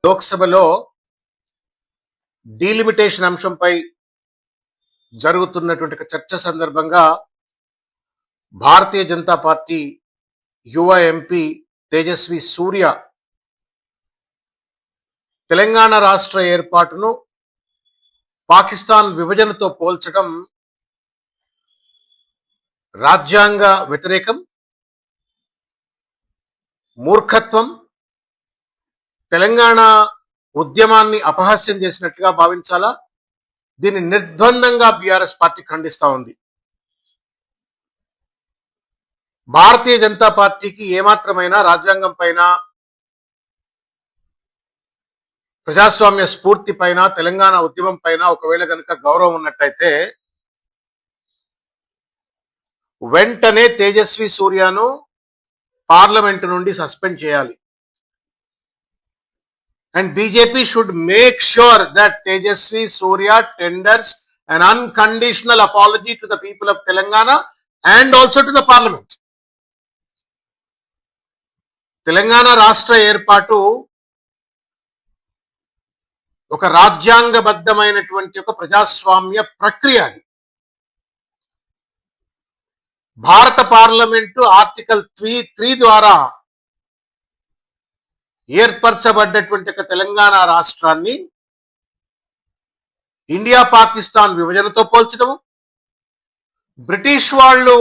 లోక్సభలో డీలిమిటేషన్ అంశంపై జరుగుతున్నటువంటి చర్చ సందర్భంగా భారతీయ జనతా పార్టీ యువ ఎంపీ తేజస్వి సూర్య తెలంగాణ రాష్ట్ర ఏర్పాటును పాకిస్తాన్ విభజనతో పోల్చడం రాజ్యాంగ వ్యతిరేకం, మూర్ఖత్వం, తెలంగాణ ఉద్యమాన్ని అపహాస్యం చేసినట్టుగా భావించాలా? దీన్ని నిర్ద్వందంగా బీఆర్ఎస్ పార్టీ ఖండిస్తా ఉంది. భారతీయ జనతా పార్టీకి ఏమాత్రమైనా రాజ్యాంగం పైన, ప్రజాస్వామ్య స్ఫూర్తి పైన, తెలంగాణ ఉద్యమం పైన ఒకవేళ కనుక గౌరవం ఉన్నట్టయితే వెంటనే తేజస్వి సూర్యను పార్లమెంట్ నుండి సస్పెండ్ చేయాలి. And BJP should make sure that Tejasvi Surya tenders an unconditional apology to the people of Telangana and also to the parliament. Telangana రాష్ట్ర ఏర్పాటు ఒక రాజ్యాంగబద్ధమైనటువంటి ఒక ప్రజాస్వామ్య ప్రక్రియ. అది భారత పార్లమెంటు ఆర్టికల్ 3 ద్వారా ఏర్పరచబడ్డటువంటి ఒక తెలంగాణ రాష్ట్రాన్ని ఇండియా పాకిస్తాన్ విభజనతో పోల్చడము, బ్రిటిష్ వాళ్ళు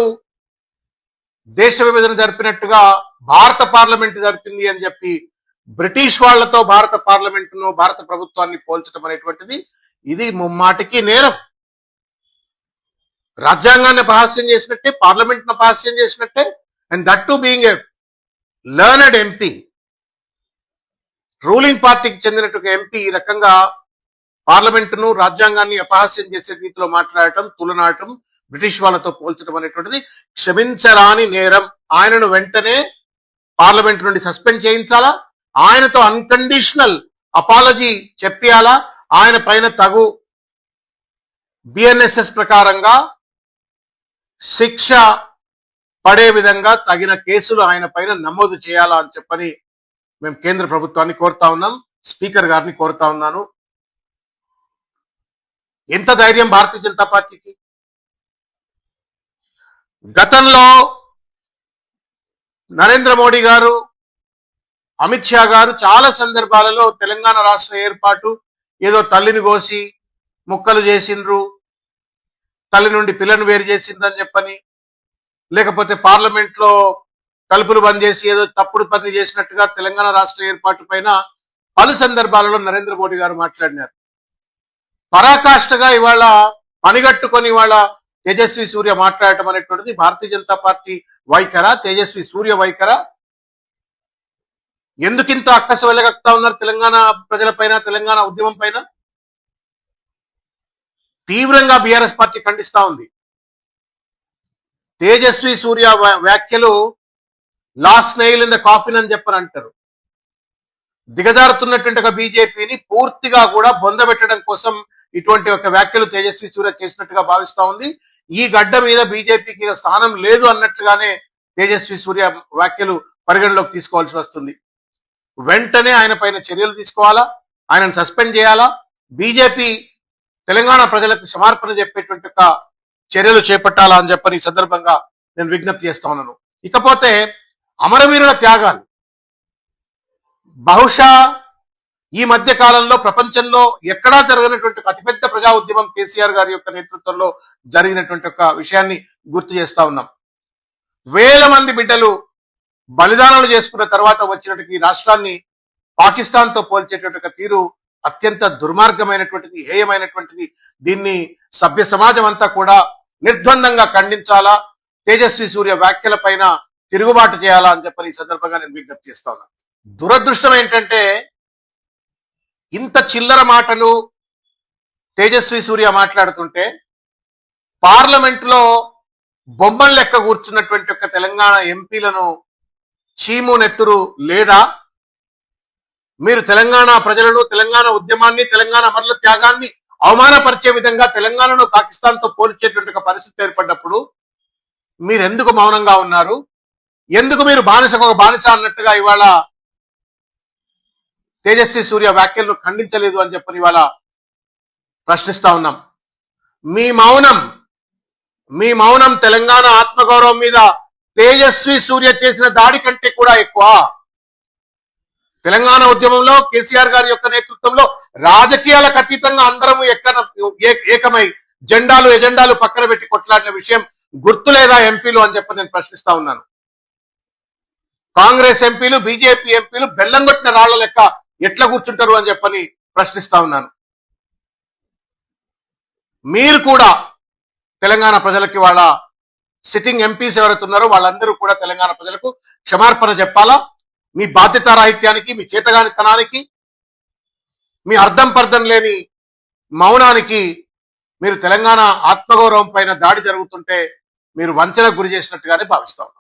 దేశ విభజన జరిపినట్టుగా భారత పార్లమెంట్ జరిపింది అని చెప్పి బ్రిటిష్ వాళ్లతో భారత పార్లమెంటును, భారత ప్రభుత్వాన్ని పోల్చడం అనేటువంటిది ఇది ముమ్మాటికి నేరం. రాజ్యాంగాన్ని అపహాస్యం చేసినట్టే, పార్లమెంట్ను అపహాస్యం చేసినట్టే. And that to being a learned MP, ruling పార్టీకి చెందినటువంటి ఎంపీ ఈ రకంగా పార్లమెంటును, రాజ్యాంగాన్ని అపహాస్యం చేసే రీతిలో మాట్లాడటం, తులనాడటం, బ్రిటిష్ వాళ్ళతో పోల్చడం అనేటువంటిది క్షమించరాని నేరం. ఆయనను వెంటనే పార్లమెంట్ నుండి సస్పెండ్ చేయించాలా, ఆయనతో అన్కండిషనల్ అపాలజీ చెప్పాలా, ఆయన పైన తగు బిఎన్ఎస్ఎస్ ప్రకారంగా శిక్ష పడే విధంగా తగిన కేసులు ఆయన పైన నమోదు చేయాలా అని చెప్పని మేము కేంద్ర ప్రభుత్వాన్ని కోరుతా ఉన్నాం, స్పీకర్ గారిని కోరుతా ఉన్నాను. ఎంత ధైర్యం భారతీయ జనతా పార్టీకి! గతంలో నరేంద్ర మోడీ గారు, అమిత్ షా గారు చాలా సందర్భాలలో తెలంగాణ రాష్ట్ర ఏర్పాటు ఏదో తల్లిని కోసి ముక్కలు చేసిండ్రు, తల్లి నుండి పిల్లను వేరు చేసిందని చెప్పని, లేకపోతే పార్లమెంట్ లో తలుపులు బంద్ చేసి ఏదో తప్పుడు పని చేసినట్టుగా తెలంగాణ రాష్ట్ర ఏర్పాటు పైన పలు సందర్భాలలో నరేంద్ర మోడీ గారు మాట్లాడినారు. పరాకాష్ఠగా ఇవాళ పనిగట్టుకొని ఇవాళ తేజస్వి సూర్య మాట్లాడటం అనేటువంటిది భారతీయ జనతా పార్టీ వైఖరా, తేజస్వి సూర్య వైఖరా? ఎందుకింత అక్కస వెళ్ళగక్తా ఉన్నారు తెలంగాణ ప్రజల పైన, తెలంగాణ ఉద్యమం పైన? తీవ్రంగా బీఆర్ఎస్ పార్టీ ఖండిస్తా ఉంది. తేజస్వి సూర్య వ్యాఖ్యలు last nail in the coffin అని చెప్పని అంటారు. దిగజారుతున్నటువంటి ఒక బీజేపీని పూర్తిగా కూడా బొందబెట్టడం కోసం ఇటువంటి ఒక వ్యాఖ్యలు తేజస్వి సూర్య చేసినట్టుగా భావిస్తా ఉంది. ఈ గడ్డ మీద బీజేపీకి స్థానం లేదు అన్నట్టుగానే తేజస్వి సూర్య వ్యాఖ్యలు పరిగణలోకి తీసుకోవాల్సి వస్తుంది. వెంటనే ఆయన పైన చర్యలు తీసుకోవాలా, ఆయనను సస్పెండ్ చేయాలా, బీజేపీ తెలంగాణ ప్రజలకు క్షమార్పణ చెప్పేటువంటి ఒక చర్యలు చేపట్టాలా అని చెప్పని ఈ సందర్భంగా నేను విజ్ఞప్తి చేస్తా ఉన్నాను. ఇకపోతే అమరవీరుల త్యాగాలు, బహుశా ఈ మధ్య కాలంలో ప్రపంచంలో ఎక్కడా జరగనటువంటి అతిపెద్ద ప్రజా ఉద్యమం కేసీఆర్ గారి యొక్క నేతృత్వంలో జరిగినటువంటి ఒక విషయాన్ని గుర్తు చేస్తా ఉన్నాం. వేల మంది బిడ్డలు బలిదానాలు చేసుకున్న తర్వాత వచ్చినటువంటి ఈ రాష్ట్రాన్ని పాకిస్తాన్ తో పోల్చేటువంటి ఒక తీరు అత్యంత దుర్మార్గమైనటువంటిది, హేయమైనటువంటిది. దీన్ని సభ్య సమాజం అంతా కూడా నిర్ద్వందంగా ఖండించాలా, తేజస్వి సూర్య వ్యాఖ్యల పైన తిరుగుబాటు చేయాలా అని చెప్పని ఈ సందర్భంగా నేను విజ్ఞప్తి చేస్తా ఉన్నాను. దురదృష్టం ఏంటంటే ఇంత చిల్లర మాటలు తేజస్వి సూర్య మాట్లాడుతుంటే పార్లమెంట్ లో బొమ్మల లెక్క కూర్చున్నటువంటి ఒక తెలంగాణ ఎంపీలను చీము నెత్తురు లేదా? మీరు తెలంగాణ ప్రజలను, తెలంగాణ ఉద్యమాన్ని, తెలంగాణ అమరుల త్యాగాన్ని అవమానపరిచే విధంగా తెలంగాణను పాకిస్తాన్ తో పోల్చేటువంటి ఒక పరిస్థితి ఏర్పడ్డప్పుడు మీరు ఎందుకు మౌనంగా ఉన్నారు? ఎందుకు మీరు బానిసకు ఒక బానిస అన్నట్టుగా ఇవాళ తేజస్వి సూర్య వ్యాఖ్యలను ఖండించలేదు అని చెప్పని ఇవాళ ప్రశ్నిస్తా ఉన్నాం. మీ మౌనం తెలంగాణ ఆత్మగౌరవం మీద తేజస్వి సూర్య చేసిన దాడి కంటే కూడా ఎక్కువ. తెలంగాణ ఉద్యమంలో కేసీఆర్ గారి యొక్క నేతృత్వంలో రాజకీయాలకు అతీతంగా అందరము ఏకమై ఎజెండాలు పక్కన పెట్టి కొట్లాడిన విషయం గుర్తులేదా ఎంపీలు అని చెప్పి నేను ప్రశ్నిస్తా ఉన్నాను. కాంగ్రెస్ ఎంపీలు, బీజేపీ ఎంపీలు బెల్లం కొట్టిన రాళ్ల లెక్క ఎట్లా కూర్చుంటారు అని చెప్పని ప్రశ్నిస్తా ఉన్నాను. మీరు కూడా తెలంగాణ ప్రజలకి వాళ్ళ సిట్టింగ్ ఎంపీస్ ఎవరైతే ఉన్నారో వాళ్ళందరూ కూడా తెలంగాణ ప్రజలకు క్షమార్పణ చెప్పాలా. మీ బాధ్యతారాహిత్యానికి, మీ చేతగానితనానికి, మీ అర్థం పర్థం లేని మౌనానికి మీరు తెలంగాణ ఆత్మగౌరవం పైన దాడి జరుగుతుంటే మీరు వంచనకు గురి చేసినట్టుగానే భావిస్తా ఉన్నారు.